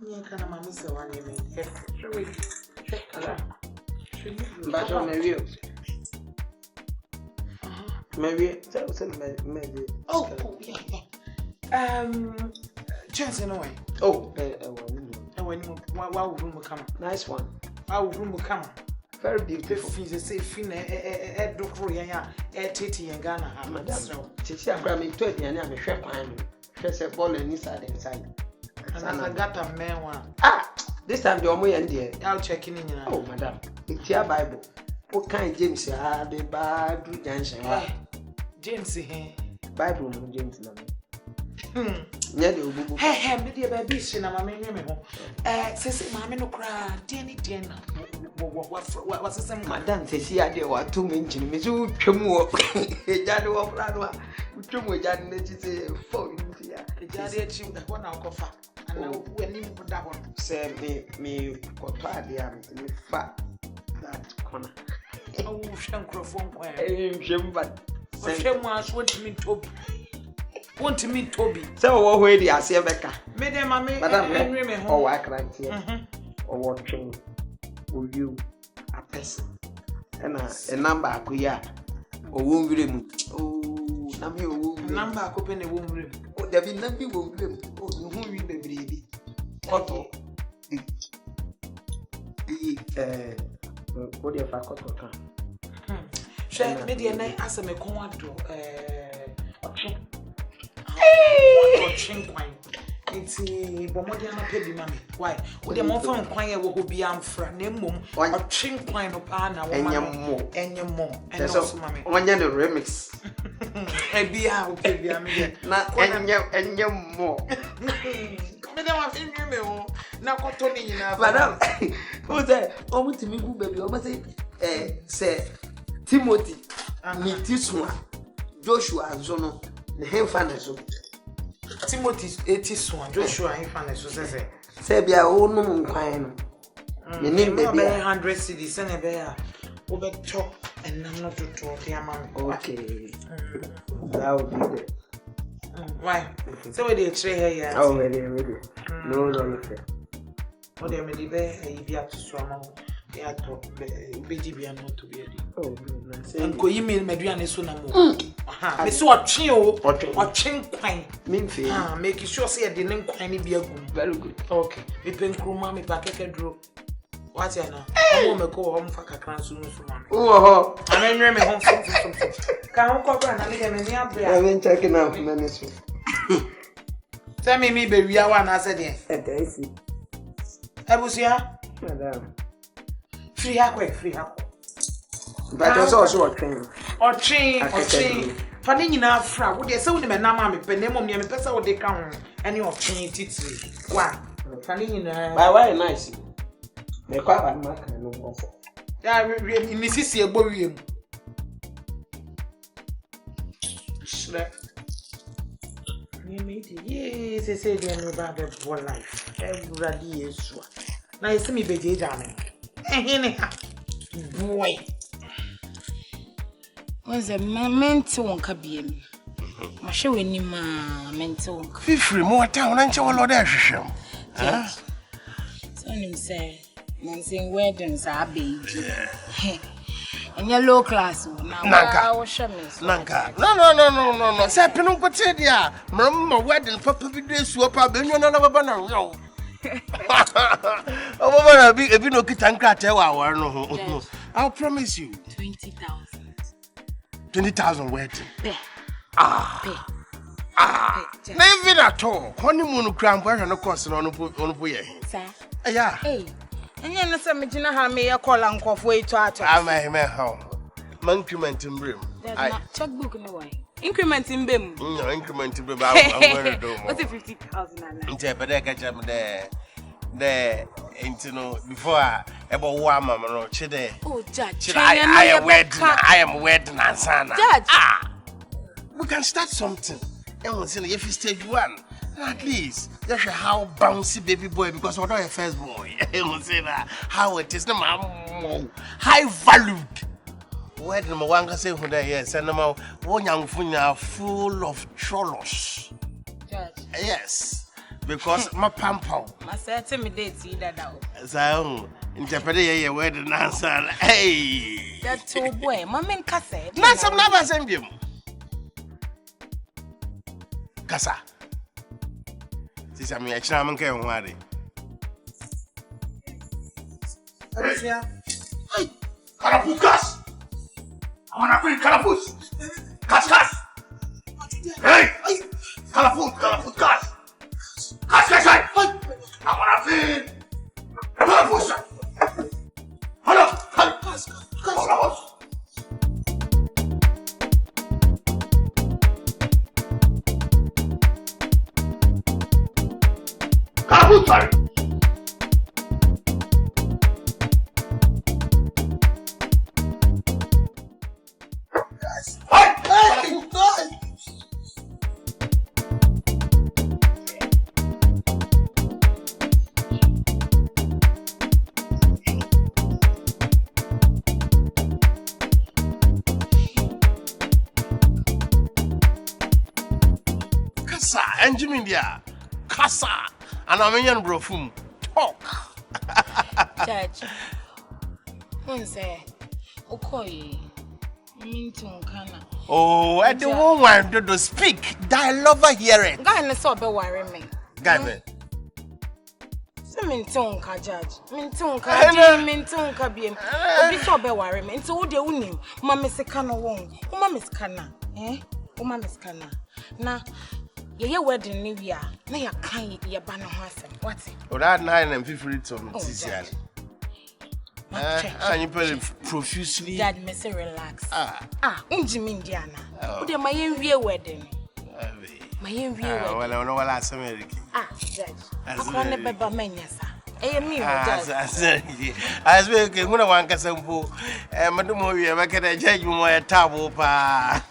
Yeah, can I miss the one name? But maybe maybe. Oh, yeah. Chance anyway. Oh, why room come? nice one. Our room will come. Very beautiful. Fees a safe fin, Titi and Ghana. Madam, Titi, I brought me to it, and I'm a chef. First of all, inside. And I got a man one. Ah, this time the only end there. I'll check in. Oh, madam, it's your Bible. What kind James? The Bible, Jansen. James, Bible, James. Hey, me dear baby, she na mama nyame ho. Sese mama no kra, dear na. What sese madam sesi ade wa to me nchini me so twam wo. Ejade wo fra no a, twam ejade na chi se fo nti ya. Ejade achi wo na okofa. Ana wo ani mu da ho. Se me koto ade am me fa that corner. Oh, shankrofo nkwa. Hwem ba. Hwem aso ntimi tobi. Want to meet Toby. So, what way the Asia Becca? Madam, oh, I can't hear. Or watching will you a person and a number I could ya or womb room. Oh, number I could a womb room. Oh, there be nothing womb room. Oh, who will be baby? Otto. What if I got to come? Shall maybe a night as a meconto, it's a bombardier baby, mammy. Why? Would a more fun choir will be amfra, name mum, or chink wine of Anna, and your more, and also, mammy. One year remix. And be out, baby, I mean, not and your more. Madam, I think you know, now got Tony enough. Madam, who's that? Oh, to me, baby, almost say Timothy, me this one, Joshua, and Zono. The hem furnace. Timothy's 80s, Joshua, and furnace, say. Sabia, oh, no, fine. You need maybe 100 cities and a bear. Over top and not to talk, dear man. Okay. That would be it. Why? So they tray here. Oh, ready. No, no, oh, they may be a beer to swallow. They are to be not to be. Oh, and go email Median is soon. I saw a chill or chink quine. Mean, make you sure say I didn't quine be a good. Very good. Okay. We pink room, mammy, back a drop. What's your now? I want to go home for a crown soon. Oh, I mean, remember home something. Can't go back and leave me up there. I've been checking out minutes. Tell me, baby, I want to say it. I was here, madam. Free up. But there's also a train. Or train. Fanning enough, fra. Would you say with my mammy, Penemo, near me, person would they come and your train titty? Why? Fanning in by why nice. They quite a mark and no more. Yeah, Mrs. William. Yes, they say they know about that for life. Everybody is one. Now you see me, baby, darling. Boy. Was a mental on Cabin. My show in my mental. Free more town and show a lot of sham. So him say, Nancy weddings are baby. And your low class now. Nanka. No. Say Pino Potadia. Mamma wedding for Papa swap up and you're not a banana. Oh, if you know Kitanka, no. I'll promise you 20,000. 20,000 wedding. Never at all. Honeymoon cram where no cost on Puya. Yeah. Hey, and you're not some Regina Hammy, a call uncle for way to I may home. Increment in brim. Checkbook in the way. Increment in Bim. No, increment in brim. I'm going to do what's it 50,000? But I catch them there. Ain't you know before I ever warm no chide. Oh, Judge, I am wedding and son. Judge. We can start something. And we'll see if you stage one. At least that's how bouncy baby boy because we're not a first boy. We'll say that how it is no high valued. Wedding my one can say who there yes and no one young funya full of cholos. Judge. Yes. because my pampo. My certain date that out. So, in Japan, you were the answer. Hey, that's too boy. Mamma Cassa. Not some never send him. Cassa. This is a charming can worry. Hey, Carapucas! I want to bring Carapus! Cas! Hey! Carapucas! Cas! I want to bring Carapus! Hello! Carapus! India, Casa, and Armenian brofum. Talk. Judge, one say, Okoye, Minton oh, I don't want to speak. I love hearing. Guy, and so be worrying me. Guy, Minton ka judge. Minton ka bien. Obi so be worry me. Nti wo de unim. Mama sika no won. Mama sika na. Mama sika na. Na ye wedding ni wi a na ya kan ye ba no ho asem. What? Oh, that 950 to Tisian. You put profusely. Dad, me say relax. Unjimi Indiana. Wo de my enwie wedding. My enwie wedding. Well, I know what I say, America. Judge. I can't beba menyasa. Me, Judge. I speak when I want to say, Madam, we are making a judge more table. Pa.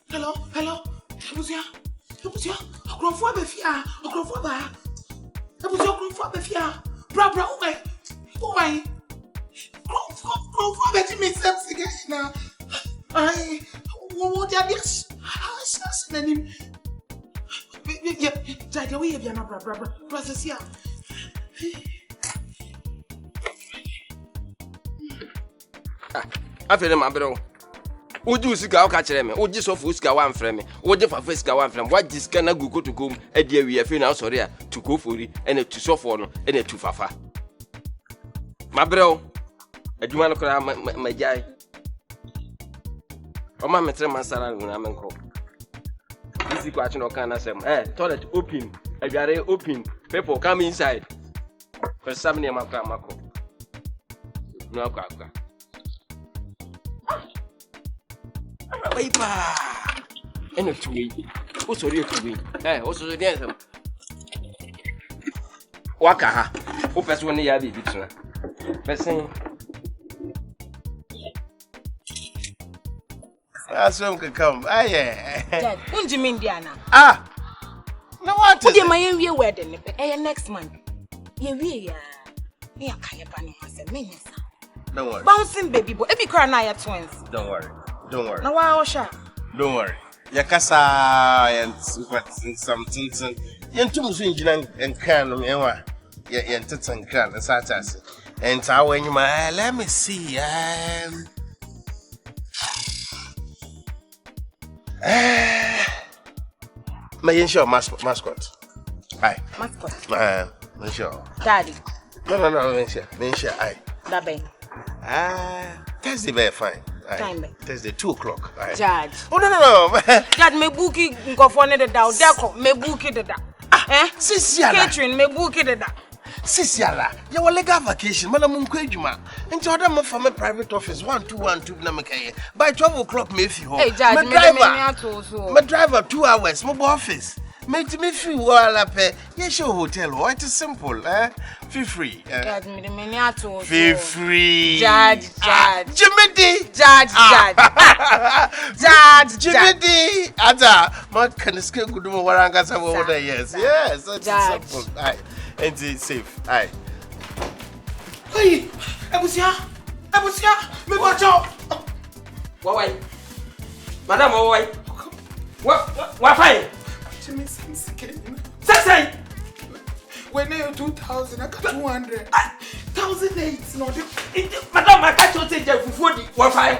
Hello. Ebusia. Okrofo abefia. Okrofo ba. Ebusia okrofo abefia. Bra, why? Okrofo abeti me sense again now. I what ya this? How name? Yeah, Dad, we have na bra. Process here. Afere ma bro. Oju sika o ka kire me. Oji so fu sika wan frɛ me. Oji fa sika wan frɛ me. Wa ji sika na gugu to kom e dia wi afi na sɔre a to ko fori ene tu sɔfo no ene tu fafa. Ma bro. Adwuma no kra ma jai. O ma metre masara na me nko. Isi kwa chino kan asem. Toilet open. Abiare open. People come inside. Cause some near mako. No akwa. Bye. Eno tuwe. O sori tuwe. O sori dey some. Waka ha. O person ne ya bi tuna. Person. Asum can come. Dad, unjimi Indiana. No what? Wo dey my enwie wedding next month. Ye wie ya. Me akaya ba no asem menyasa. Don't worry. Bouncing baby boy. Ebi cry na ya twins. Don't worry. Na wa osha. Don't worry. Yakasa and something. Yentum so ngina enkan no enwa. Yentetan kan satase. And when you let me see my ensure mascot. Aye. Mascot. Ensure. Daddy. No, ensure. Aye. That bang. Thursday very fine. Time. Thursday 2:00. Aye. Judge. Oh no. Dad me bookie ngofo ne da o deko me bookie da. Sisiala. Catering me bookie da. Sisiala. You will legal vacation. Madam Mkwejuma. Into other month for my private office 1212 na mekaye. By 12:00 me fi ho. Hey, Judge, my driver 2 hours. My office. Make me feel well pay. Yes, your hotel. What is simple, Feel free. Feel free. Judge. Jimmy D. Judge. Jimmy D. Ada, my can escape good waranga some over yes. Yes, that's simple. Aye. And it's safe. Aye. Hey, Ebusia. Me watch out. Why? Madam, why? What fine? Jimmy seems sick. Say. When you 2,000, I got 200. 1,008. No, Madam, I can't take you for 40. What fine?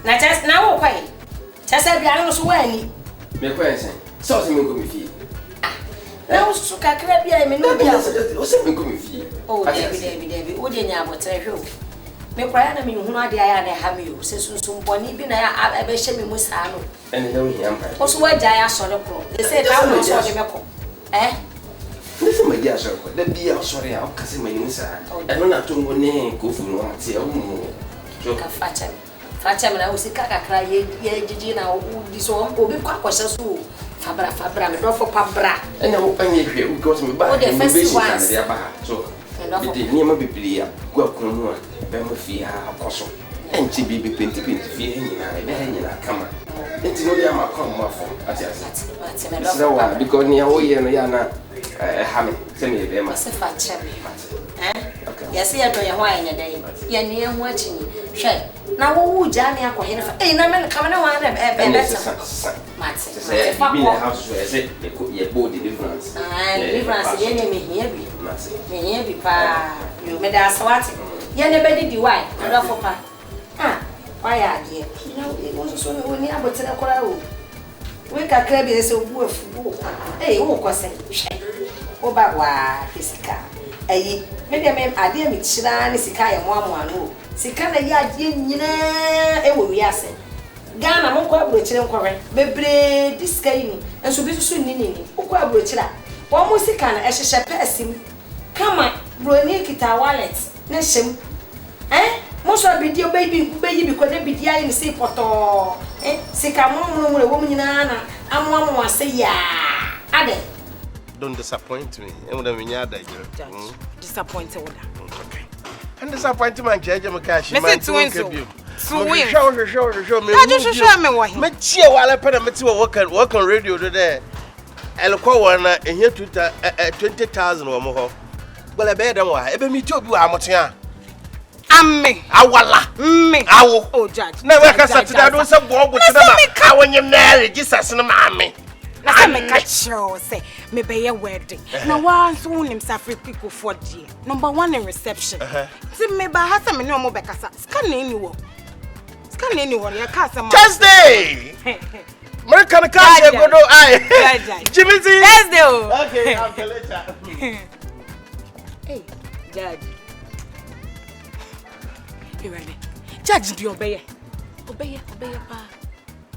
Na just now, okay. Just a piano so any. Me question. So me go me fee. Now so ka kra bia me no bia. O se me go me fee. Oh, David. O de nya abotre hwe. Me kwaya na me hunu ade aya na ha me o. Se sunsun boni bi na ya be hye me mu saa no. Ene na wo hia mpa. O so wa ja ya so le kro. They say ka wo so de me ko. Nese ma dia so ko. Da bia sorry a o kase ma ni saa. E no na to ngo ne ko fu no ate o mu. Ka facha me na o sika kakra ye jiji na o di so obi kwa kwasha so fabra me do for pabra ene wo panye hwe because me ba me be shi na dia ba so bi ni ma biblia gwa kunu a be mo fi ha akoso enchi bi penti fi nyina e be nyina kama enti no dia ma kom mo afo ati me do for because ni o ye no ya na ha me se me be ma se facha me yes ya do ye ho anya dai ya ni ho achi ni hwe na wo ja me akọ here fa na me kama na wa na be mate be in the house so say ye bold deliverance deliverance ye ne me here bi pa yo me da asawate ye ne be di why do for pa why ade na wo so no ni abotere kora o we kakra bi se obu afu wo ko se wo ba wa fisika me de me ade me chira ni sika ye mo no sika na ya ade nyina wo wiase Ghana mo kwa abrochire nkore bebre diska yi enso bi susu ni kwa abrochire wo mo sika na ehhehye pesim kama broni kita wallet na hyem mo so bidio baby bi ko na bidia yi ni se poto sika mo wo nyina na amwa ase ya ade. Don't disappoint me. Disappointed. Okay. And disappointment, Judge Makashi. Mr. Twinso. Show me. Machia while I put a material work on radio today. I'll call one and here 20,000 or more. Well, I bet them why. Ebe me to be Amotia. Amme. Awala. Me. Awo. Oh, Judge. Never can say that I don't say what with them. When you marry, Jesus and mammy. Na me catch you say me be a wedding. Na one so unim safri pico for day. Number 1 in reception. See me ba ha se me no mo be kasa. Scan anyone. Ya kasa ma. Thursday. American car go do I. Jimmy Z. Thursday. Okay, I'll tell later. Hey, Judge. You ready? Judge do obey. Obey pa.